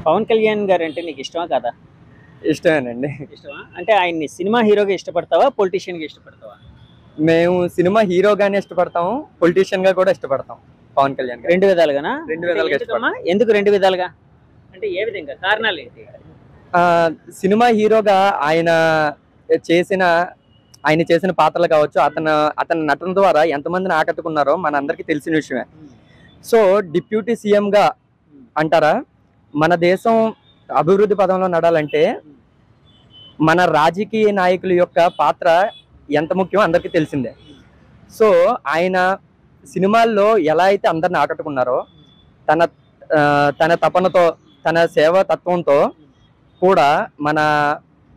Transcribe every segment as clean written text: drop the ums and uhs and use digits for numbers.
పవన్ కళ్యాణ్ గారు అంటే నీకు ఇష్టమా కదా? ఇష్టమేనండి. ఇష్టమా? అంటే ఆయన్ని సినిమా హీరోగా ఇష్టపడతావా? పొలిటీషియన్‌గా ఇష్టపడతావా? మేము సినిమా హీరోగానే ఇష్టపడతాము. పొలిటీషియన్‌గా కూడా ఇష్టపడతాం పవన్ కళ్యాణ్ గారిని. 2 విధాలుగానా? 2 అంటే విధాలుగా ఎందుకమ్మా? ఎందుకు 2 విధాలుగా? అంటే ఏ విధంగా? కారణాలేంటి? సినిమా హీరోగా చేసిన ఆయన చేసిన పాత్రలు కావచ్చు, అతని నటన ద్వారా ఎంతమందిని ఆకట్టుకున్నారో మనందరికీ తెలిసిన విషయమే. సో, డిప్యూటీ సీఎంగా అంటారా? మన దేశం అభివృద్ధి పదంలో నడాలంటే మన రాజకీయ నాయకుల యొక్క పాత్ర ఎంత ముఖ్యమో అందరికీ తెలిసిందే. సో ఆయన సినిమాల్లో ఎలా అయితే అందరిని ఆకట్టుకున్నారో తన తన తపనతో తన సేవా తత్వంతో కూడా మన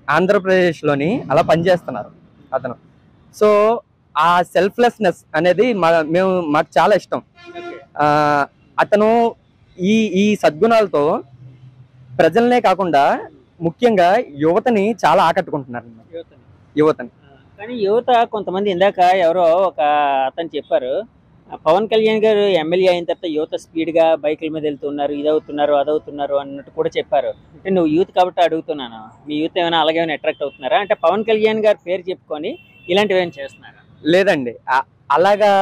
ఆంధ్రప్రదేశ్లోని అలా పనిచేస్తున్నారు అతను. సో ఆ సెల్ఫ్లెస్నెస్ అనేది మాకు చాలా ఇష్టం. అతను ఈ ఈ సద్గుణాలతో ప్రజలనే కాకుండా ముఖ్యంగా యువతని చాలా ఆకట్టుకుంటున్నారు. యువతని కానీ యువత కొంతమంది ఇందాక ఎవరో ఒక అతను చెప్పారు, పవన్ కళ్యాణ్ గారు ఎమ్మెల్యే అయిన తర్వాత యువత స్పీడ్గా బైకుల మీద వెళ్తున్నారు, ఇదవుతున్నారు అదవుతున్నారు అన్నట్టు కూడా చెప్పారు. అంటే నువ్వు యూత్ కాబట్టి అడుగుతున్నాను, మీ యూత్ ఏమైనా అలాగే అట్రాక్ట్ అవుతున్నారా? అంటే పవన్ కళ్యాణ్ గారి పేరు చెప్పుకొని ఇలాంటివి ఏమైనా చేస్తున్నారా? లేదండి, అలాగా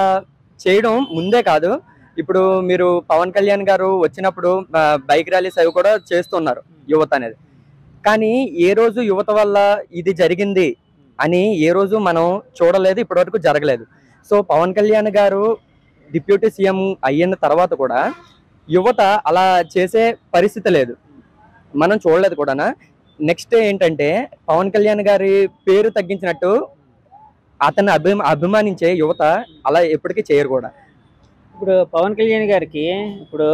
చేయడం ముందే కాదు. ఇప్పుడు మీరు పవన్ కళ్యాణ్ గారు వచ్చినప్పుడు బైక్ ర్యాలీస్ అవి కూడా చేస్తున్నారు యువత అనేది. కానీ ఏ రోజు యువత వల్ల ఇది జరిగింది అని ఏ రోజు మనం చూడలేదు, ఇప్పటివరకు జరగలేదు. సో పవన్ కళ్యాణ్ గారు డిప్యూటీ సీఎం అయిన తర్వాత కూడా యువత అలా చేసే పరిస్థితి లేదు, మనం చూడలేదు కూడా. నెక్స్ట్ ఏంటంటే పవన్ కళ్యాణ్ గారి పేరు తగ్గించినట్టు అతన్ని అభిమానించే యువత అలా ఎప్పటికీ చేయరు కూడా. ఇప్పుడు పవన్ కళ్యాణ్ గారికి ఇప్పుడు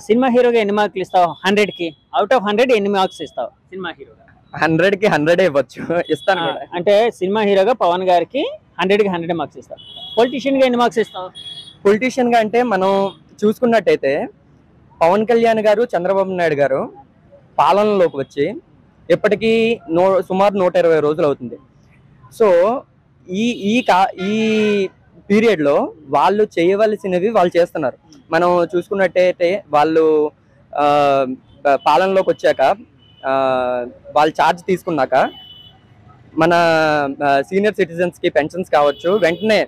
సినిమా హీరోగా ఎన్ని మార్కులు ఇస్తావు? 100కి అవుట్ ఆఫ్ 100 ఎన్ని మార్క్స్ ఇస్తావు సినిమా హీరోగా? 100కి 100 ఇవ్వచ్చు, ఇస్తాను కూడా. అంటే సినిమా హీరోగా పవన్ గారికి 100కి 100 మార్క్స్ ఇస్తావు. పొలిటీషియన్ గా ఎన్ని మార్క్స్ ఇస్తావు? పొలిటీషియన్ గా అంటే మనం చూసుకున్నట్టయితే పవన్ కళ్యాణ్ గారు, చంద్రబాబు నాయుడు గారు పాలనలోకి వచ్చి ఇప్పటికీ సుమారు 120 రోజులు అవుతుంది. సో ఈ ఈ ఈ పీరియడ్లో వాళ్ళు చేయవలసినవి వాళ్ళు చేస్తున్నారు. మనం చూసుకున్నట్టయితే వాళ్ళు పాలనలోకి వచ్చాక వాళ్ళు ఛార్జ్ తీసుకున్నాక మన సీనియర్ సిటిజన్స్కి పెన్షన్స్ కావచ్చు వెంటనే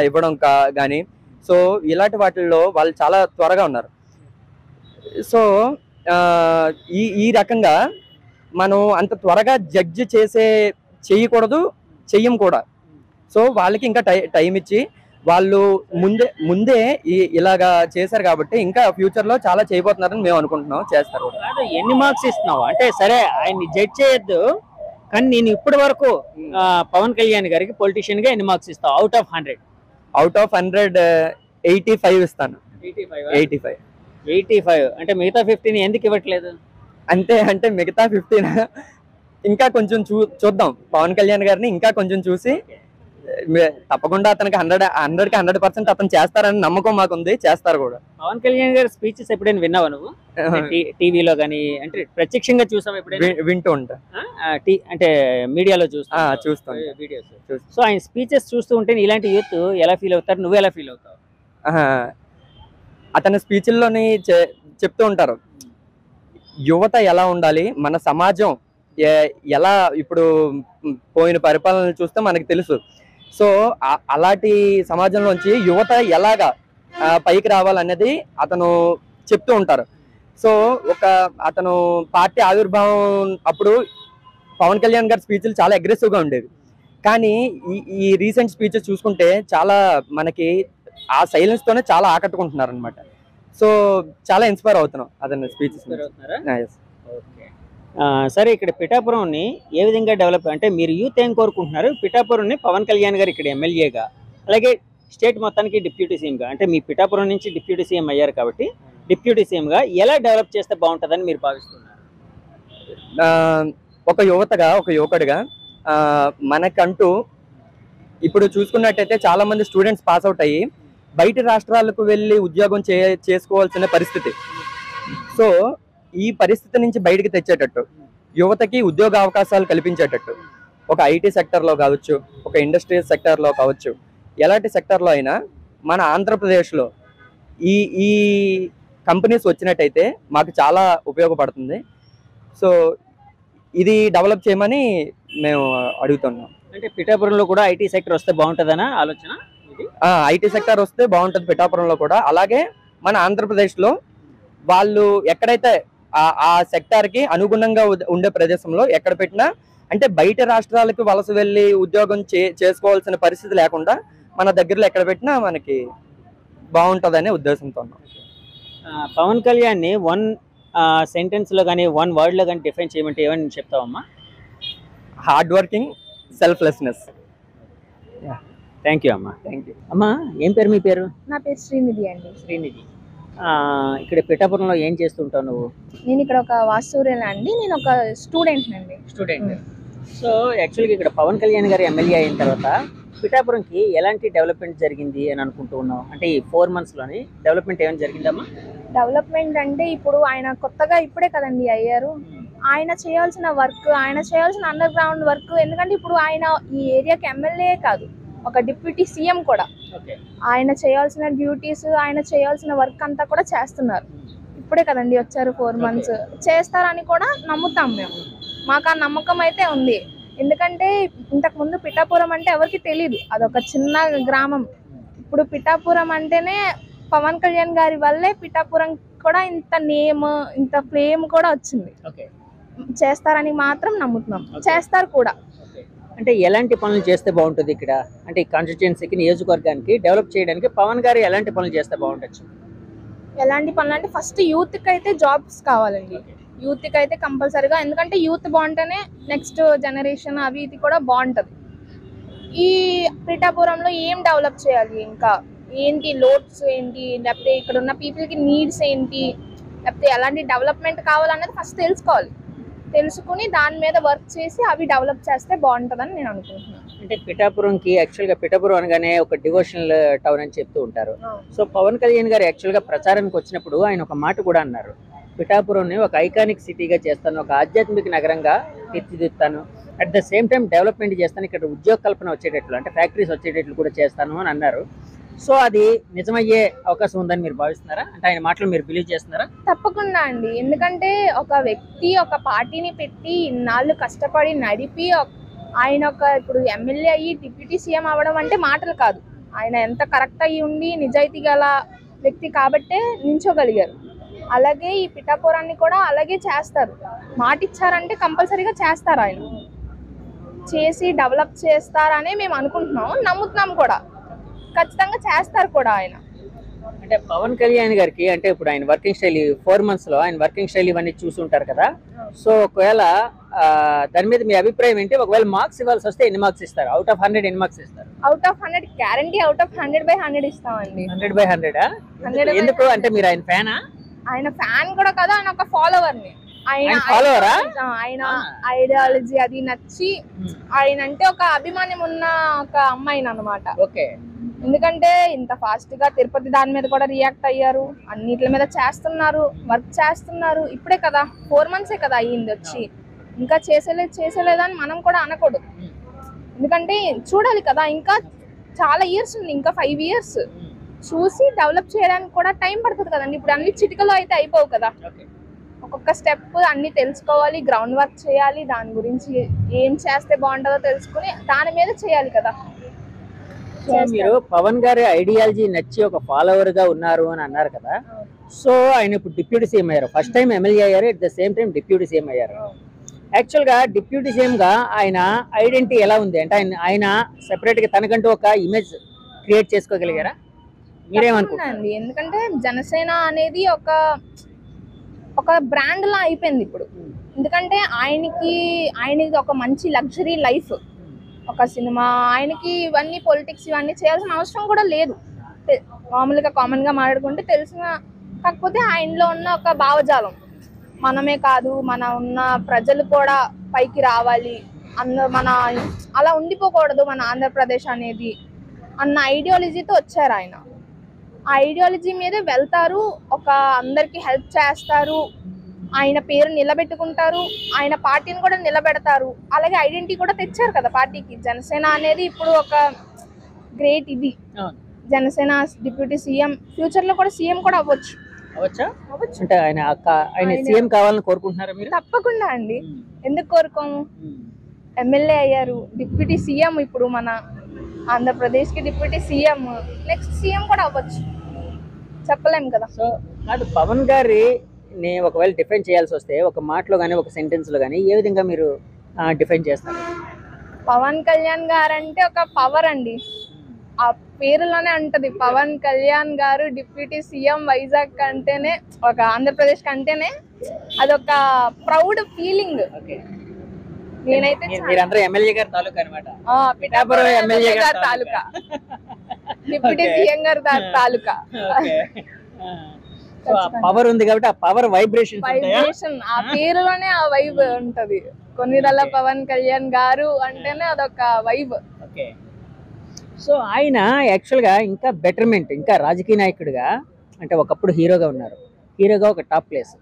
ఇవ్వడం కానీ, సో ఇలాంటి వాటిల్లో వాళ్ళు చాలా త్వరగా ఉన్నారు. సో ఈ రకంగా మనం అంత త్వరగా జడ్జి చేయకూడదు, చెయ్యం కూడా. సో వాళ్ళకి ఇంకా టైం ఇచ్చి వాళ్ళు ముందే ఇలాగా చేశారు కాబట్టి ఇంకా ఫ్యూచర్ లో చాలా చేయబోతున్నారని మేము అనుకుంటున్నాం, చేస్తారు కూడా. ఎన్ని మార్క్స్ ఇస్తున్నావు అంటే? సరే ఆయన్ని జడ్జ్ చేయొద్దు, కానీ నేను ఇప్పటి వరకు పవన్ కళ్యాణ్ గారికి పొలిటీషియన్ గా ఎన్ని మార్క్స్ ఇస్తావు అవుట్ ఆఫ్ 100? అవుట్ ఆఫ్ 100 85 ఇస్తాను. 85 అంటే మిగతా 15 ఎందుకు ఇవ్వట్లేదు? అంటే మిగతా 15 ఇంకా కొంచెం చూద్దాం. పవన్ కళ్యాణ్ గారిని ఇంకా కొంచెం చూసి తప్పకుండా అతనికి 100కి 100% అతను చేస్తారని నమ్మకం మాకుంది, చేస్తారు కూడా. పవన్ కళ్యాణ్ గారి స్పీచెస్ ఎప్పుడైనా విన్నావా నువ్వు? టీవీలో కానీ అంటే ప్రత్యక్షంగా చూసావు ఎప్పుడైనా? వింటూ ఉంటా, అంటే మీడియాలో చూస్తాను వీడియోస్. సో ఆయన స్పీచెస్ చూస్తూ ఉంటే ఇలాంటి యూత్ ఎలా ఫీల్ అవుతారు, నువ్వు ఎలా ఫీల్ అవుతావు? అతని స్పీచ్ల్లోని చెప్తూ ఉంటారు యువత ఎలా ఉండాలి, మన సమాజం ఎలా ఇప్పుడు పోయిన పరిపాలన చూస్తే మనకు తెలుసు. సో అలాంటి సమాజంలోంచి యువత ఎలాగా పైకి రావాలనేది అతను చెప్తూ ఉంటారు. సో అతను పార్టీ ఆవిర్భావం అప్పుడు పవన్ కళ్యాణ్ గారి స్పీచ్లు చాలా అగ్రెసివ్గా ఉండేవి. కానీ ఈ రీసెంట్ స్పీచెస్ చూసుకుంటే చాలా మనకి ఆ సైలెన్స్ తోనే చాలా ఆకట్టుకుంటున్నారు అనమాట. సో చాలా ఇన్స్పైర్ అవుతున్నాం అతని స్పీచెస్. సరే, ఇక్కడ పిఠాపురంని ఏ విధంగా డెవలప్ అంటే మీరు యూత్ ఏం కోరుకుంటున్నారు? పిఠాపురంని పవన్ కళ్యాణ్ గారు ఇక్కడ ఎమ్మెల్యేగా, అలాగే స్టేట్ మొత్తానికి డిప్యూటీ సీఎంగా, అంటే మీ పిఠాపురం నుంచి డిప్యూటీ సీఎం అయ్యారు కాబట్టి డిప్యూటీ సీఎంగా ఎలా డెవలప్ చేస్తే బాగుంటుందని మీరు భావిస్తున్నారు? ఒక యువతగా, ఒక యువకుడిగా మనకంటూ ఇప్పుడు చూసుకున్నట్టయితే చాలా మంది స్టూడెంట్స్ పాస్ అవుట్ అయ్యి బయట రాష్ట్రాలకు వెళ్ళి ఉద్యోగం చేసుకోవాల్సిన పరిస్థితి. సో ఈ పరిస్థితి నుంచి బయటికి తెచ్చేటట్టు, యువతకి ఉద్యోగ అవకాశాలు కల్పించేటట్టు ఒక ఐటీ సెక్టర్లో కావచ్చు, ఒక ఇండస్ట్రియల్ సెక్టర్లో కావచ్చు, ఎలాంటి సెక్టర్లో అయినా మన ఆంధ్రప్రదేశ్లో ఈ కంపెనీస్ వచ్చినట్టయితే మాకు చాలా ఉపయోగపడుతుంది. సో ఇది డెవలప్ చేయమని మేము అడుగుతున్నాం. అంటే పిఠాపురంలో కూడా ఐటీ సెక్టర్ వస్తే బాగుంటుందనా ఆలోచన? ఐటీ సెక్టర్ వస్తే బాగుంటుంది పిఠాపురంలో కూడా. అలాగే మన ఆంధ్రప్రదేశ్లో వాళ్ళు ఎక్కడైతే ఆ సెక్టార్కి అనుగుణంగా ఉండే ప్రదేశంలో ఎక్కడ పెట్టినా, అంటే బయట రాష్ట్రాలకు వలస వెళ్ళి ఉద్యోగం చేసుకోవాల్సిన పరిస్థితి లేకుండా మన దగ్గరలో ఎక్కడ పెట్టినా మనకి బాగుంటుందనే ఉద్దేశంతో ఉన్నాం. పవన్ కళ్యాణ్ని వన్ సెంటెన్స్లో కానీ వన్ వర్డ్లో కానీ డిఫైన్ చేయమంటే ఏమని చెప్తావమ్మా? Hard working, selflessness. Thank you అమ్మా. Thank you. అమ్మా ఏం పేరు మీ పేరు? నా పేరు శ్రీనిధి అండి. శ్రీనిధి. ఇక్కడ పిఠాపురంలో ఏం చేస్తుంటావు నువ్వు? నేను ఇక్కడ ఒక వాస్తూరేలా అండి. నేను ఒక స్టూడెంట్ అండి. స్టూడెంట్. సో యాక్చువల్గా ఇక్కడ పవన్ కళ్యాణ్ గారు ఎమ్మెల్యే అయిన తర్వాత పిఠాపురంకి ఎలాంటి డెవలప్మెంట్ జరిగింది అని అనుకుంటూ ఉన్నావు? అంటే ఈ 4 monthsలోని డెవలప్మెంట్ ఏమైనా జరిగిందమ్మా? డెవలప్మెంట్ అంటే ఇప్పుడు ఆయన కొత్తగా ఇప్పుడే కదండి అయ్యారు. ఆయన చేయాల్సిన వర్క్, ఆయన చేయాల్సిన అండర్ గ్రౌండ్ వర్క్, ఎందుకంటే ఇప్పుడు ఆయన ఈ ఏరియాకి ఎమ్మెల్యే కాదు, ఒక డిప్యూటీ సీఎం కూడా. ఆయన చేయాల్సిన డ్యూటీస్, ఆయన చేయాల్సిన వర్క్ అంతా కూడా చేస్తున్నారు. ఇప్పుడే కదండి వచ్చారు, 4 months చేస్తారని కూడా నమ్ముతాం మేము. మాకు ఆ నమ్మకం అయితే ఉంది. ఎందుకంటే ఇంతకు ముందు పిఠాపురం అంటే ఎవరికి తెలియదు, అదొక చిన్న గ్రామం. ఇప్పుడు పిఠాపురం అంటేనే పవన్ కళ్యాణ్ గారి వల్లే పిఠాపురం కూడా ఇంత నేమ్, ఇంత ఫేమ్ కూడా వచ్చింది. చేస్తారని మాత్రం నమ్ముతున్నాం, చేస్తారు కూడా. అంటే ఎలాంటి పనులు చేస్తే బాగుంటుంది ఇక్కడ? అంటే ఈ కాన్స్టిట్యుయెన్సీకి, నియోజకవర్గానికి డెవలప్ చేయడానికి పవన్ గారు ఎలాంటి పనులు చేస్తే బాగుండొచ్చు? ఎలాంటి పనులు అంటే ఫస్ట్ యూత్కి అయితే జాబ్స్ కావాలండి. యూత్కి అయితే కంపల్సరీగా, ఎందుకంటే యూత్ బాగుంటేనే నెక్స్ట్ జనరేషన్ అవి ఇది కూడా బాగుంటుంది. ఈ పిఠాపురంలో ఏం డెవలప్ చేయాలి, ఇంకా ఏంటి లోడ్స్ ఏంటి, లేకపోతే ఇక్కడ ఉన్న పీపుల్కి నీడ్స్ ఏంటి, లేకపోతే ఎలాంటి డెవలప్మెంట్ కావాలన్నది ఫస్ట్ తెలుసుకోవాలి. తెలుసుకుని దాని మీద వర్క్ చేసి అవి డెవలప్ చేస్తే బాగుంటుందని నేను అనుకుంటున్నాను. అంటే పిఠాపురంకి యాక్చువల్గా పిఠాపురం అనగానే ఒక డివోషనల్ టౌన్ అని చెప్తూ ఉంటారు. సో పవన్ కళ్యాణ్ గారు యాక్చువల్గా ప్రచారానికి వచ్చినప్పుడు ఆయన ఒక మాట కూడా అన్నారు, పిఠాపురంని ఒక ఐకానిక్ సిటీగా చేస్తాను, ఒక ఆధ్యాత్మిక నగరంగా తీర్చిదిద్దుతాను, at the same time development చేస్తాను, ఇక్కడ ఉద్యోగ కల్పన వచ్చేటట్లు, అంటే ఫ్యాక్టరీస్ వచ్చేటట్లు కూడా చేస్తాను అని అన్నారు. సో అది నిజమయ్యే అవకాశం ఉందని మీరు భావిస్తున్నారా? అంటే ఆయన మాటలు మీరు బిలీవ్ చేస్తున్నారా? తప్పకుండా అండి. ఎందుకంటే ఒక వ్యక్తి ఒక పార్టీని పెట్టి ఇన్నాళ్ళు కష్టపడి నడిపి ఆయన ఇప్పుడు ఎమ్మెల్యే అయ్యి డిప్యూటీ సీఎం అవ్వడం అంటే మాటలు కాదు. ఆయన ఎంత కరెక్ట్ అయ్యి ఉండి నిజాయితీ గల వ్యక్తి కాబట్టే నించోగలిగారు. అలాగే ఈ పిఠాపురాన్ని కూడా అలాగే చేస్తారు. మాట ఇచ్చారంటే కంపల్సరీగా చేస్తారు. ఆయన చేసి డెవలప్ చేస్తారనే మేము అనుకుంటున్నాం, నమ్ముతున్నాం కూడా. ఖచ్చితంగా చేస్తారు కూడా ఆయన. అంటే పవన్ కళ్యాణ్ గారికి అంటే ఇప్పుడు ఆయన వర్కింగ్ స్టైల్ 4 monthsలో ఆయన వర్కింగ్ స్టైల్ ఇవన్నీ చూస్తుంటారు కదా. సో ఒకవేళ దాని మీద మీ అభిప్రాయం ఏంటి? ఒకవేళ మార్క్స్ ఇవ్వాల్సి వస్తే ఎన్ని మార్క్స్ ఇస్తారు? అవుట్ ఆఫ్ 100 ఎన్ని మార్క్స్ ఇస్తారు? Out of 100 guarantee, out of 100/100 ఇస్తామండి. 100/100 ఎందుకు? అంటే మీరు ఆయన ఫ్యానా? ఆయన ఫ్యాన్ కూడా కదా, ఆయన ఒక ఫాలోవర్ ని. ఆయన ఐడియాలజీ అది నచ్చి, ఆయన అంటే ఒక అభిమానం ఉన్న ఒక అమ్మాయిని అన్నమాట. ఎందుకంటే ఇంత ఫాస్ట్ గా తిరుపతి దాని మీద కూడా రియాక్ట్ అయ్యారు, అన్నిటి మీద చేస్తున్నారు, వర్క్ చేస్తున్నారు. ఇప్పుడే కదా 4 months కదా అయ్యింది వచ్చి, ఇంకా చేసేలేదని మనం కూడా అనకూడదు. ఎందుకంటే చూడాలి కదా, ఇంకా చాలా ఇయర్స్ ఉంది, ఇంకా 5 years చూసి డెవలప్ చేయడానికి కూడా టైం పడుతుంది కదండి. ఇప్పుడు అన్ని చిటికలో అయితే అయిపోవు కదా. ఒక్కొక్క స్టెప్ అన్ని తెలుసుకోవాలి, గ్రౌండ్ వర్క్ చేయాలి, దాని గురించి ఏం చేస్తే బాగుంటుందో తెలుసుకుని దాని మీద చేయాలి కదా. మీరు పవన్ గారి ఐడియాలజీ నచ్చి ఒక ఫాలోవర్ గా ఉన్నారు అని అన్నారు కదా. సో ఆయన ఇప్పుడు డిప్యూటీ సీఎం అయ్యారు, ఫస్ట్ టైం ఎమ్మెల్యే అయ్యారు, at the same time deputy CM అయ్యారు. యాక్చువల్ గా డిప్యూటీ సీఎం గా ఆయన ఐడెంటిటీ ఎలా ఉంది? అంటే ఆయన సెపరేట్ గా తనకంటూ ఒక ఇమేజ్ క్రియేట్ చేసుకోగలిగారా? మీరేమనుకుంటున్నారు? ఎందుకంటే జనసేన అనేది ఒక బ్రాండ్ లా అయిపోయింది ఇప్పుడు. ఎందుకంటే ఆయనకి ఒక మంచి లగ్జరీ లైఫ్, ఒక సినిమా, ఆయనకి ఇవన్నీ పొలిటిక్స్ ఇవన్నీ చేయాల్సిన అవసరం కూడా లేదు. మామూలుగా కామన్ గా మాట్లాడుకుంటే తెలిసిన, కాకపోతే ఆయనలో ఉన్న ఒక భావజాలం, మనమే కాదు మన ఉన్న ప్రజలు కూడా పైకి రావాలి, మన అలా ఉండిపోకూడదు మన ఆంధ్రప్రదేశ్ అనేది అన్న ఐడియాలజీతో వచ్చారు ఆయన. ఆ ఐడియాలజీ మీదే వెళ్తారు, ఒక అందరికి హెల్ప్ చేస్తారు, ఆయన పేరు నిలబెట్టుకుంటారు, ఆయన పార్టీని కూడా నిలబెడతారు. అలాగే ఐడెంటిటీ కూడా తెచ్చారు కదా పార్టీకి. జనసేన అనేది ఇప్పుడు ఒక గ్రేట్ ఇది. జనసేన డిప్యూటీ సీఎం, ఫ్యూచర్ లో కూడా సీఎం కూడా అవ్వచ్చు. అవచ్చా? అవ్వచ్చు. అంటే ఆయన సీఎం కావాలని కోరుకుంటున్నారా మీరు? తప్పకుండా అండి, ఎందుకు కోరుకోము. ఎమ్మెల్యే అయ్యారు, డిప్యూటీ సీఎం ఇప్పుడు మన ఆంధ్రప్రదేశ్ కి డిప్యూటీ సీఎం, నెక్స్ట్ సీఎం కూడా అవ్వచ్చు, చెప్పలేం కదా. సో కాదు, పవన్ గారి ఒకవేళ డిఫైన్ చేయాల్సి వస్తే ఒక మాటలో కానీ ఒక సెంటెన్స్ లో కానీ ఏ విధంగా మీరు డిఫైన్ చేస్తారు? పవన్ కళ్యాణ్ గారు అంటే ఒక పవర్ అండి, ఆ పేరులోనే ఉంటది. పవన్ కళ్యాణ్ గారు డిప్యూటీ సీఎం వైజాగ్ అంటేనే, ఒక ఆంధ్రప్రదేశ్ కంటేనే అదొక ప్రౌడ్ ఫీలింగ్. నేనైతే మీరందరూ ఎమ్మెల్యే గారి తాలూకా అన్నమాట. పిఠాపురం ఎమ్మెల్యే గారి తాలూకా, డిప్యూటీ సీఎం గారి తాలూకా. పవర్ ఉంది కాబట్టి ఆ పవర్ వైబ్రేషన్, ఆ పేరులోనే ఆ వైబ్ ఉంటది. కొన్నిదల పవన్ కళ్యాణ్ గారు అంటేనే అదొక వైబ్. సో ఆయన యాక్చువల్ గా ఇంకా బెటర్మెంట్, ఇంకా రాజకీయ నాయకుడిగా, అంటే ఒకప్పుడు హీరోగా ఉన్నారు, హీరోగా ఒక టాప్ ప్లేస్.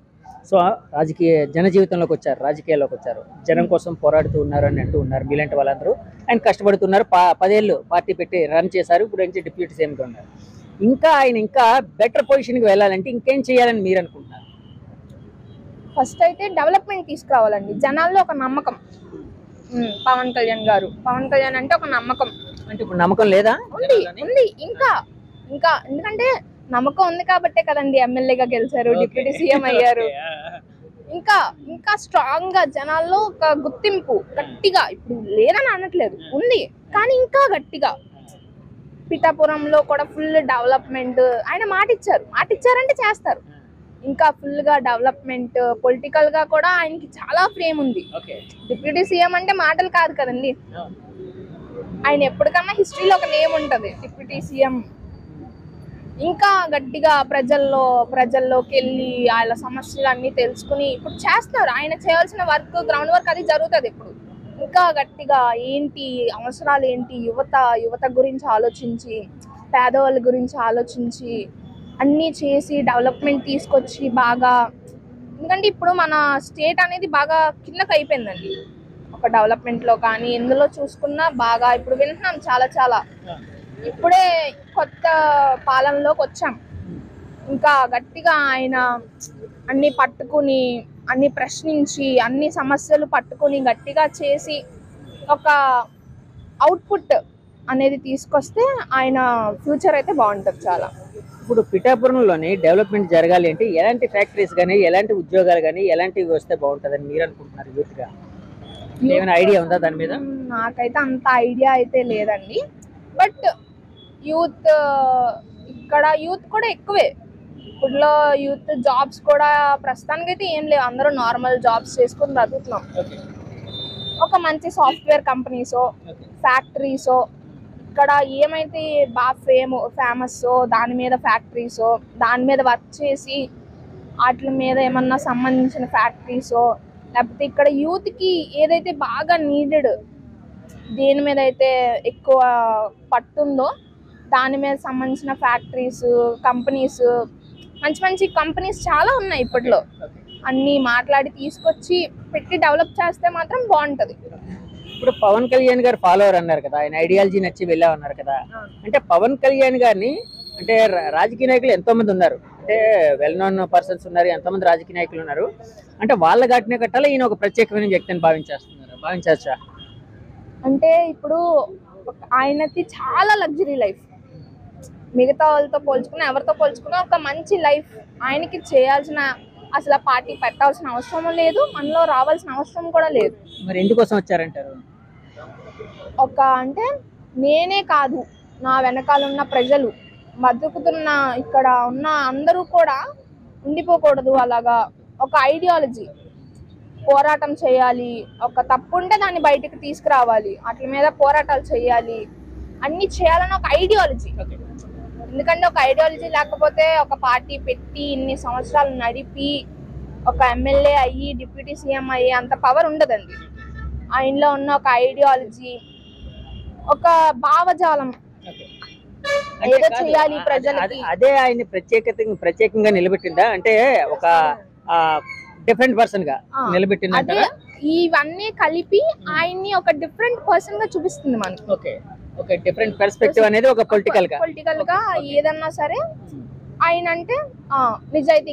సో రాజకీయ జన జీవితంలోకి వచ్చారు, రాజకీయాల్లోకి వచ్చారు, జనం కోసం పోరాడుతూ ఉన్నారు అని అంటూ ఉన్నారు. మీలాంటి వాళ్ళందరూ ఆయన కష్టపడుతున్నారు, 10 ఏళ్ళు పార్టీ పెట్టి రన్ చేశారు, ఇప్పుడు నుంచి డిప్యూటీ సీఎంగా ఉన్నారు. ఇంకా ఆయన ఇంకా బెటర్ పొజిషన్కి వెళ్ళాలంటే ఇంకేం చేయాలని మీరు అనుకుంటున్నారు? ఫస్ట్ అయితే డెవలప్మెంట్ తీసుకురావాలండి, జనాల్లో ఒక నమ్మకం. పవన్ కళ్యాణ్ అంటే ఒక నమ్మకం. అంటే ఇప్పుడు నమ్మకం లేదా? ఉంది ఇంకా ఇంకా ఎందుకంటే నమ్మకం ఉంది కాబట్టే కదండి ఎమ్మెల్యేగా గెలిచారు, డిప్యూటీ సీఎం అయ్యారు. ఇంకా ఇంకా స్ట్రాంగ్ గా జనాల్లో ఒక గుర్తింపు గట్టిగా, ఇప్పుడు లేదని అనట్లేదు, ఉంది కానీ ఇంకా గట్టిగా. పిఠాపురంలో కూడా ఫుల్ డెవలప్మెంట్, ఆయన మాటిచ్చారంటే చేస్తారు. ఇంకా ఫుల్ గా డెవలప్మెంట్, పొలిటికల్ గా కూడా ఆయనకి చాలా ఫ్రేమ్ ఉంది. డిప్యూటీ సీఎం అంటే మాటలు కాదు కదండి, ఆయన ఎప్పటికన్నా హిస్టరీలో ఒక నేమ్ ఉంటది డిప్యూటీ సీఎం. ఇంకా గట్టిగా ప్రజల్లోకి వెళ్ళి వాళ్ళ సమస్యలు అన్ని తెలుసుకుని ఇప్పుడు చేస్తున్నారు. ఆయన చేయాల్సిన వర్క్, గ్రౌండ్ వర్క్ అది జరుగుతుంది ఇప్పుడు. ఇంకా గట్టిగా ఏంటి అవసరాలు ఏంటి, యువత గురించి ఆలోచించి, పేదవాళ్ళ గురించి ఆలోచించి అన్నీ చేసి డెవలప్మెంట్ తీసుకొచ్చి బాగా, ఎందుకంటే ఇప్పుడు మన స్టేట్ అనేది బాగా కిందకి అయిపోయిందండి ఒక డెవలప్మెంట్లో కానీ ఎందులో చూసుకున్నా. బాగా ఇప్పుడు వింటున్నాం చాలా, ఇప్పుడే కొత్త పాలనలోకి వచ్చాం. ఇంకా గట్టిగా ఆయన అన్ని పట్టుకుని, అన్ని ప్రశ్నించి, అన్ని సమస్యలు పట్టుకుని గట్టిగా చేసి ఒక అవుట్పుట్ అనేది తీసుకొస్తే ఆయన ఫ్యూచర్ అయితే బాగుంటుంది చాలా. ఇప్పుడు పిఠాపురంలోని డెవలప్మెంట్ జరగాలి అంటే ఎలాంటి ఫ్యాక్టరీస్ కానీ, ఎలాంటి ఉద్యోగాలు కానీ, ఎలాంటివి వస్తే బాగుంటుందని మీరు అనుకుంటున్నారు? యూత్గా ఏమైనా ఐడియా ఉందా దాని మీద? నాకైతే అంత ఐడియా అయితే లేదండి, బట్ ఇక్కడ యూత్ కూడా ఎక్కువే. ఇప్పుడులో యూత్ జాబ్స్ కూడా ప్రస్తుతానికైతే ఏం లేవు, అందరూ నార్మల్ జాబ్స్ చేసుకుని బ్రతుకుతున్నాం. ఒక మంచి సాఫ్ట్వేర్ కంపెనీసో, ఫ్యాక్టరీసో, ఇక్కడ ఏమైతే బాగా ఫేమస్ దాని మీద ఫ్యాక్టరీసో, దాని మీద వర్క్ చేసి వాటి మీద ఏమన్నా సంబంధించిన ఫ్యాక్టరీసో, లేకపోతే ఇక్కడ యూత్కి ఏదైతే బాగా నీడెడ్, దేని మీద అయితే ఎక్కువ పట్టుందో దాని మీద సంబంధించిన ఫ్యాక్టరీస్, కంపెనీస్, మంచి కంపెనీస్ చాలా ఉన్నాయి ఇప్పట్లో. అన్నీ మాట్లాడి తీసుకొచ్చి పెట్టి డెవలప్ చేస్తే మాత్రం బాగుంటుంది. ఇప్పుడు పవన్ కళ్యాణ్ గారు ఫాలోవర్ అన్నారు కదా, ఆయన ఐడియాలజీ నచ్చి వెళ్ళామన్నారు కదా, అంటే పవన్ కళ్యాణ్ గారిని అంటే రాజకీయ నాయకులు ఎంతో మంది ఉన్నారు, అంటే వెల్ నోన్ పర్సన్స్ ఉన్నారు, ఎంతోమంది రాజకీయ నాయకులు ఉన్నారు. అంటే వాళ్ళ ఘటన కట్టాల ఈయన ఒక ప్రత్యేకమైన వ్యక్తిని భావించచ్చా? అంటే ఇప్పుడు ఆయనకి చాలా లగ్జరీ లైఫ్, మిగతా వాళ్ళతో పోల్చుకున్నా, ఎవరితో పోల్చుకున్నా ఒక మంచి లైఫ్. ఆయనకి చేయాల్సిన, అసలు పార్టీ పెట్టాల్సిన అవసరం లేదు, మనలో రావాల్సిన అవసరం కూడా లేదు. మరి ఎందుకోసం వచ్చారంటారు? అంటే నేనే కాదు, నా వెనకాల ఉన్న ప్రజలు, బతుకుతున్న ఇక్కడ ఉన్న అందరూ కూడా ఉండిపోకూడదు. అలాగా ఒక ఐడియాలజీ, పోరాటం చేయాలి, ఒక తప్పు ఉంటే దాన్ని బయటకు తీసుకురావాలి, వాటి మీద పోరాటాలు చేయాలి, అన్ని చేయాలని ఒక ఐడియాలజీ. ఎందుకంటే ఒక ఐడియాలజీ లేకపోతే ఒక పార్టీ పెట్టి ఇన్ని సంవత్సరాలు నడిపి ఒక ఎమ్మెల్యే అయ్యి డిప్యూటీ సీఎం అయ్యి అంత పవర్ ఉండదండి. ఆయనలో ఉన్న ఒక ఐడియాలజీ, ఒక భావజాలం, ఏదో చేయాలి ప్రజలకి, అదే ఆయన ప్రత్యేకంగా నిలబెట్టిందా? అంటే ఒక డిఫరెంట్ పర్సన్ గా నిలబెట్టిందా? ఇవన్నీ కలిపి ఆయన్ని ఒక డిఫరెంట్ పర్సన్ గా చూపిస్తుంది మనకి. ఓకే, డిఫరెంట్ పర్స్పెక్టివ్ అనేది ఒక పొలిటికల్ గా ఏదన్నా సరే ఆయన అంటే నిజాయితీ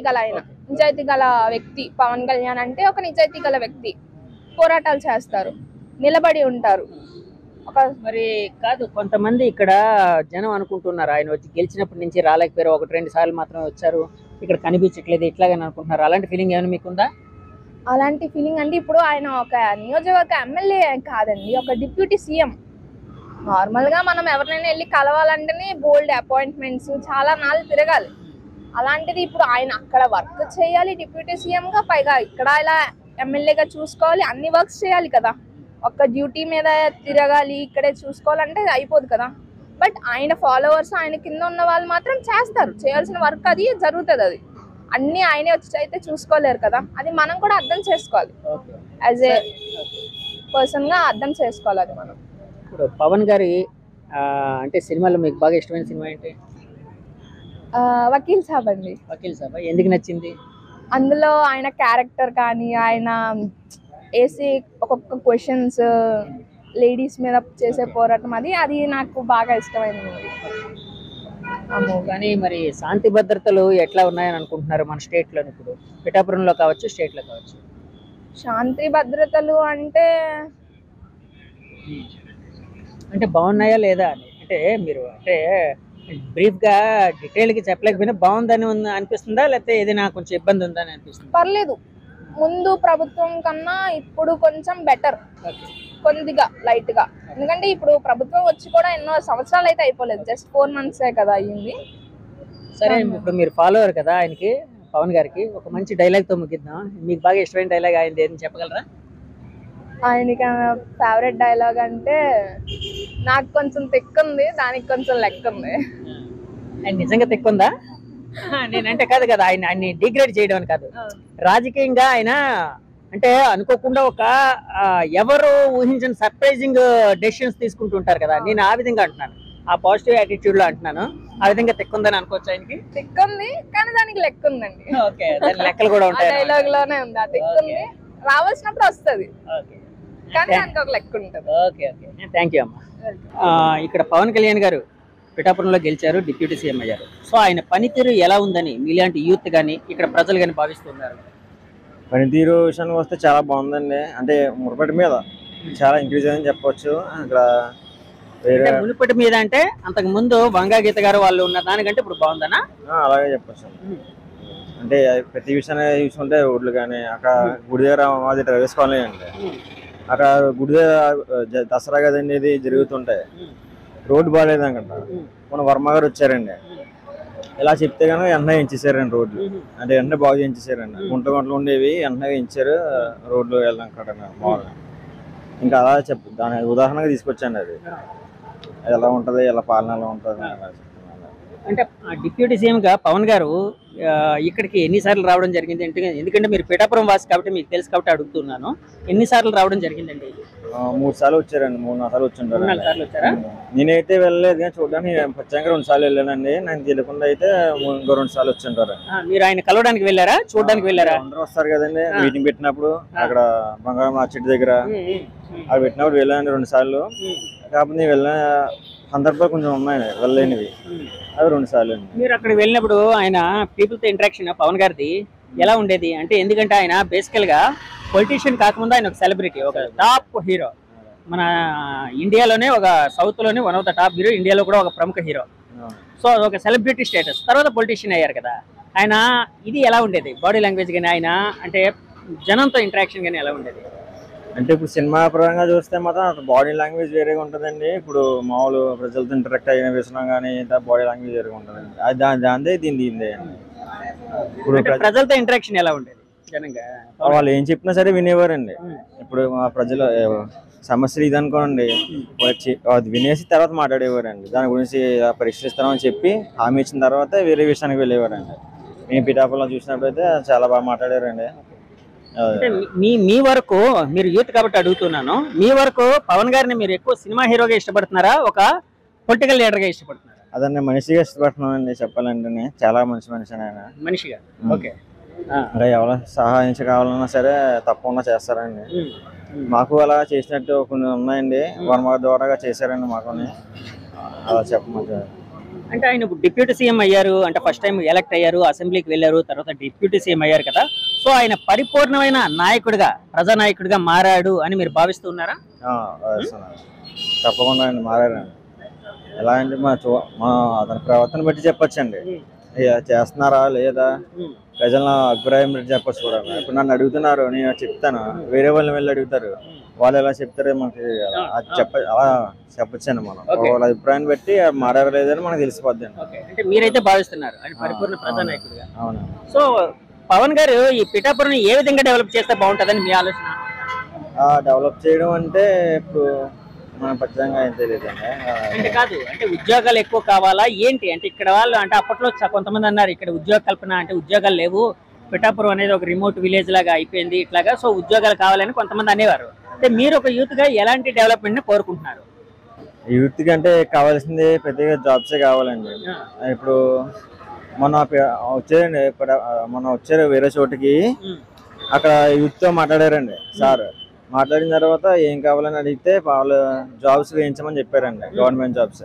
గల వ్యక్తి. పవన్ కళ్యాణ్ అంటే ఒక నిజాయితీ గల వ్యక్తి, పోరాటాలు చేస్తారు, నిలబడి ఉంటారు. మరి కాదు, కొంతమంది ఇక్కడ జనం అనుకుంటున్నారు ఆయన వచ్చి గెలిచినప్పటి నుంచి రాలేకపోయారు, 1-2 సార్లు మాత్రం వచ్చారు, ఇక్కడ కనిపించట్లేదు, ఇట్లాగని అనుకుంటున్నారు. అలాంటి ఫీలింగ్ ఏమైనా మీకుందా? అలాంటి ఫీలింగ్ అంటే ఇప్పుడు ఆయన ఒక నియోజకవర్గ ఎమ్మెల్యే కాదండి, ఒక డిప్యూటీ సీఎం. నార్మల్ గా మనం ఎవరినైనా వెళ్ళి కలవాలంటేనే బోల్డ్ అపాయింట్మెంట్స్, చాలా నాళ్ళు తిరగాలి. అలాంటిది ఇప్పుడు ఆయన అక్కడ వర్క్ చేయాలి డిప్యూటీ సీఎం గా, పైగా ఇక్కడ ఇలా ఎమ్మెల్యేగా చూసుకోవాలి, అన్ని వర్క్స్ చేయాలి కదా. ఒక్క డ్యూటీ మీద తిరగాలి, ఇక్కడే చూసుకోవాలంటే అయిపోదు కదా. బట్ ఆయన ఫాలోవర్స్, ఆయన కింద ఉన్న వాళ్ళు మాత్రం చేస్తారు, చేయాల్సిన వర్క్ అది జరుగుతుంది. అది అన్ని ఆయనే వచ్చి అయితే చూసుకోలేరు కదా, అది మనం కూడా అర్థం చేసుకోవాలి. యాజ్ ఏ పర్సన్ గా అర్థం చేసుకోవాలి అది మనం. ఇప్పుడు పవన్ గారి అంటే సినిమాలో మీకు బాగా ఇష్టమైన సినిమా ఏంటి? వకీల్ సాబ్ అండి. వకీల్ సాబ్ ఎందుకు నచ్చింది? అందులో ఆయన క్యారెక్టర్ కానీ, ఆయన వేసే ఒక్కొక్క క్వశ్చన్స్, లేడీస్ మీద చేసే పోరాటం, అది నాకు బాగా ఇష్టమైన మూవీ. కానీ మరి శాంతి భద్రతలు ఎట్లా ఉన్నాయని అనుకుంటున్నారు మన స్టేట్ లో? ఇప్పుడు పిఠాపురంలో కావచ్చు, స్టేట్ లో కావచ్చు. శాంతి భద్రతలు అంటే బాగున్నాయా లేదా అని, అంటే మీరు అంటే బ్రీఫ్ గా డీటెయిల్ గా చెప్పలేకపోయినా బాగుందని అనిపిస్తుందా, లేకపోతే ఏదైనా కొంచెం ఇబ్బంది ఉందని అనిపిస్తుంది? పర్లేదు, ముందు ప్రభుత్వం కన్నా ఇప్పుడు కొంచెం బెటర్, కొద్దిగా లైట్ గా. ఎందుకంటే ఇప్పుడు ప్రభుత్వం వచ్చి కూడా ఎన్నో సంవత్సరాలు అయితే అయిపోలేదు, జస్ట్ 4 months కదా అయ్యింది. సరే, ఇప్పుడు మీరు ఫాలోవర్ కదా ఆయనకి, పవన్ గారికి, ఒక మంచి డైలాగ్ తో ముగిద్దాం. మీకు బాగా ఇష్టమైన డైలాగ్ ఆయనది ఏదని చెప్పగలరా? ఆయనకి ఫేవరెట్ డైలాగ్ అంటే, నాకు కొంచెం తెక్కుంది, దానికి కొంచెం లెక్క ఉంది. ఆయన నిజంగా తెక్కుందా? నేనంటే కాదు కదా, ఆయన్ని డిగ్రేడ్ చేయడం అని కాదు, రాజకీయంగా ఆయన అంటే అనుకోకుండా ఒక ఎవరు ఊహించిన సర్ప్రైజింగ్ డెసిషన్స్ తీసుకుంటుంటారు కదా, నేను ఆ విధంగా అంటున్నాను, ఆ పాజిటివ్ యాటిట్యూడ్ లో అంటున్నాను. ఆ విధంగా తెక్కుందని అనుకోవచ్చు ఆయనకి? తెక్కుంది, కానీ దానికి లెక్క ఉందండి. ఓకే, దాని లెక్కలు కూడా ఉంటాయి. డైలాగ్ లోనే ఉంది, ఆ తెక్కుంది రావాల్సినప్పుడు వస్తుంది, కానీ దానికి ఒక లెక్క ఉంటుంది. ఓకే ఓకే, థ్యాంక్ యూ అమ్మా. ఇక్కడ పవన్ కళ్యాణ్ గారు పిఠాపురంలో గెలిచారు, డిప్యూటీ సీఎం అయ్యారు. సో ఆయన పనితీరు ఎలా ఉందని మీలాంటి యూత్ కానీ ఇక్కడ ప్రజలు కానీ భావిస్తున్నారు? పనితీరు విషయానికి వస్తే చాలా బాగుందండి. అంటే మునుపటి మీద చాలా ఇంక్రీజ్ అని చెప్పవచ్చు. అక్కడ మునుపటి మీద అంటే అంతకు ముందు వంగా గీత గారు వాళ్ళు ఉన్న దానికంటే ఇప్పుడు బాగుందనా? అలాగే చెప్పచ్చు. అంటే ప్రతి విషయాన్ని చూసుకుంటే రోడ్లు కానీ, అక్కడ గుడి దగ్గర మాది డ్రైవర్స్ కాలనీ అండి, అక్కడ గుడి దగ్గర దసరా గది అనేది జరుగుతుంటాయి, రోడ్డు బాగాలేదు అనుకుంటా. మన వర్మ గారు వచ్చారండి, ఇలా చెప్తే కనుక వెంటనే ఎంచేసారండి రోడ్లు, అంటే వెంటనే బాగు చేయించేసారండి. గుంటలు ఉండేవి వెంటనే ఎంచారు, రోడ్లు వెళ్ళడం బాగుంది. ఇంకా అలా దాని ఉదాహరణగా తీసుకొచ్చాను. అది ఎలా ఉంటుంది, ఎలా పాలన ఎలా ఉంటుంది అంటే డిప్యూటీ సీఎం గా పవన్ గారు ఇక్కడికి ఎన్నిసార్లు రావడం జరిగింది? ఎందుకంటే మీరు పిఠాపురం వాసి కాబట్టి మీకు తెలుసు కాబట్టి అడుగుతున్నాను, ఎన్నిసార్లు రావడం జరిగిందండి? 3 సార్లు వచ్చారండి, 3-4 సార్లు వచ్చుంటారు. 4 సార్లు వచ్చారా? నేనైతే వెళ్ళలేదు, కానీ చూడడానికి ప్రత్యేకంగా 2 సార్లు వెళ్ళానండి. నాకు తెలియకుండా అయితే ఇంకో 2 సార్లు వచ్చుంటారు. మీరు ఆయన కలవడానికి వెళ్ళారా, చూడడానికి వెళ్ళారా? అందరూ వస్తారు కదండి మీటింగ్ పెట్టినప్పుడు, అక్కడ బంగారం ఆ చెట్టు దగ్గర అవి పెట్టినప్పుడు వెళ్ళానండి 2 సార్లు. కాకపోతే నేను వెళ్ళిన సందర్భాలు కొంచెం ఉన్నాయి వెళ్ళలేనివి, అవి 2 సార్లు. మీరు అక్కడ వెళ్ళినప్పుడు ఆయన పీపుల్ తో ఇంటరాక్షన్ పవన్ గారిది ఎలా ఉండేది? అంటే ఎందుకంటే ఆయన బేసికల్ గా పొలిటీషియన్ కాకముందు ఆయన ఒక సెలబ్రిటీ, ఒక టాప్ హీరో మన ఇండియాలోనే, ఒక సౌత్ లోనే one of the top hero, ఇండియాలో కూడా ఒక ప్రముఖ హీరో. సో ఒక సెలబ్రిటీ స్టేటస్ తర్వాత పొలిటీషియన్ అయ్యారు కదా. ఆయన ఇది ఎలా ఉండేది, బాడీ లాంగ్వేజ్ కానీ, ఆయన అంటే జనంతో ఇంటరాక్షన్ కానీ ఎలా ఉండేది? అంటే ఇప్పుడు సినిమా పరంగా చూస్తే మాత్రం బాడీ లాంగ్వేజ్ వేరేగా ఉంటుందండి. ఇప్పుడు మామూలు ప్రజలతో ఇంటరాక్ట్ అయిన విషయం కానీ బాడీ లాంగ్వేజ్ వేరేగా ఉంటుందండి. అది దాందే దీందే. ఇప్పుడు ప్రజలతో ఇంటరాక్షన్ ఎలా ఉండేది జనంగా? వాళ్ళు ఏం చెప్పినా సరే వినేవారండి. ఇప్పుడు మా ప్రజలు సమస్యలు ఇది అనుకోండి, వచ్చి అది వినేసి తర్వాత మాట్లాడేవారండి. దాని గురించి పరిష్కరిస్తామని చెప్పి హామీ ఇచ్చిన తర్వాత వేరే విషయానికి వెళ్ళేవారండి. నేను పిఠాపురంలో చూసినప్పుడైతే చాలా బాగా మాట్లాడారండి. మీ వరకు మీరు యూత్ కాబట్టి అడుగుతున్నాను, మీ వరకు పవన్ గారిని మీరు ఎక్కువ సినిమా హీరోగా ఇష్టపడుతున్నారా, ఒక పొలిటికల్ లీడర్ గా ఇష్టపడుతున్నారా? అదన్నీ మనిషిగా ఇష్టపడుతున్నానండి చెప్పాలంటే. చాలా మంచి మనిషి ఆయన, మనిషిగా. ఓకే, అంటే ఎవరు సహాయించ కావాలన్నా సరే తప్పకుండా చేస్తారండి. మాకు అలా చేసినట్టు కొన్ని ఉన్నాయండి, వర్మ ద్వారా చేశారండి మాకు, అలా చెప్పమంటారు. అంటే ఆయన డిప్యూటీ సీఎం అయ్యారు, అంటే ఫస్ట్ టైం ఎలక్ట్ అయ్యారు, అసెంబ్లీకి వెళ్ళారు, తర్వాత డిప్యూటీ సీఎం అయ్యారు కదా. సో ఆయన పరిపూర్ణమైన నాయకుడిగా, ప్రజానాయకుడిగా మారాడు అని మీరు భావిస్తున్నారా? భావిస్తున్నాను. తప్పకుండా అండి మారారండి. ఎలా అంటే మా అతని ప్రవర్తన బట్టి చెప్పొచ్చండి, చేస్తున్నారా లేదా ప్రజల అభిప్రాయం బట్టి చెప్పచ్చు కూడా. ఇప్పుడు నన్ను అడుగుతున్నారు, నేను చెప్తాను, వేరే వాళ్ళని వెళ్ళి అడుగుతారు, వాళ్ళు ఎలా చెప్తారో మనకి అలా చెప్పొచ్చండి. మనం వాళ్ళ అభిప్రాయాన్ని బట్టి మారారా లేదని మనకు తెలిసిపోద్ది అండి. అంటే మీరైతే భావిస్తున్నారు ఆయన పరిపూర్ణ ప్రజానాయకుడిగా. అవును. సో పవన్ గారు ఈ పిఠాపురం ఏ విధంగా డెవలప్ చేస్తే బాగుంటుందని మీ ఆలోచన? డెవలప్ చేయడం అంటే ఇప్పుడు మన పచ్చంగా ఏం తెలియదండి. అంటే కాదు, అంటే ఉద్యోగాలు ఎక్కువ కావాలా ఏంటి? అంటే ఇక్కడ వాళ్ళు అంటే అప్పట్లో కొంతమంది అన్నారు ఇక్కడ ఉద్యోగ కల్పన అంటే ఉద్యోగాలు లేవు, పిఠాపురం అనేది ఒక రిమోట్ విలేజ్ లాగా అయిపోయింది ఇట్లాగా, సో ఉద్యోగాలు కావాలని కొంతమంది అనేవారు. అంటే మీరు ఒక యూత్ గా ఎలాంటి డెవలప్మెంట్ ని కోరుకుంటున్నారు? యూత్ కి అంటే కావాల్సింది పెద్దగా జాబ్సే కావాలండి. ఇప్పుడు మొన్న వచ్చారు వేరే చోటికి, అక్కడ యూత్ తో మాట్లాడారండి సార్. మాట్లాడిన తర్వాత ఏం కావాలని అడిగితే వాళ్ళు జాబ్స్ వేయించమని చెప్పారండి, గవర్నమెంట్ జాబ్స్.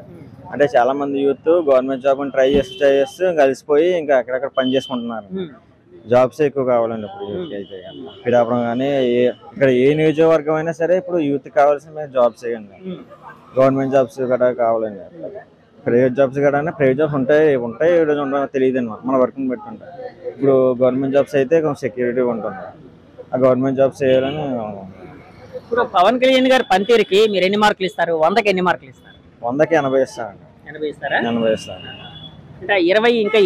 అంటే చాలా మంది యూత్ గవర్నమెంట్ జాబ్ ట్రై చేస్తూ కలిసిపోయి ఇంకా ఎక్కడెక్కడ పని చేసుకుంటున్నారు. జాబ్స్ ఎక్కువ కావాలండి ఇప్పుడు యూత్ అయితే. పిఠాపురం కానీ ఇక్కడ ఏ నియోజకవర్గం అయినా సరే ఇప్పుడు యూత్ కావాల్సిన జాబ్స్ వేయండి. గవర్నమెంట్ జాబ్స్ కూడా కావాలండి. ప్రైవేట్ జాబ్స్ కూడా ప్రైవేట్ జాబ్స్ ఉంటాయి తెలియదు అండి, మన వర్క్ని బట్టి ఉంటాయి. ఇప్పుడు గవర్నమెంట్ జాబ్స్ అయితే కొంచెం సెక్యూరిటీ ఉంటుంది, ఆ గవర్నమెంట్ జాబ్స్ చేయాలని. ఇప్పుడు పవన్ కళ్యాణ్ గారి పనితీరుకి మీరు ఎన్ని మార్కులు ఇస్తారు? 100కి ఎన్ని మార్కులు ఇస్తారు? 100కి 80 ఇస్తానండి. 80 ఇస్తారా? 80 ఇస్తాను. అంటే 20 ఇంకా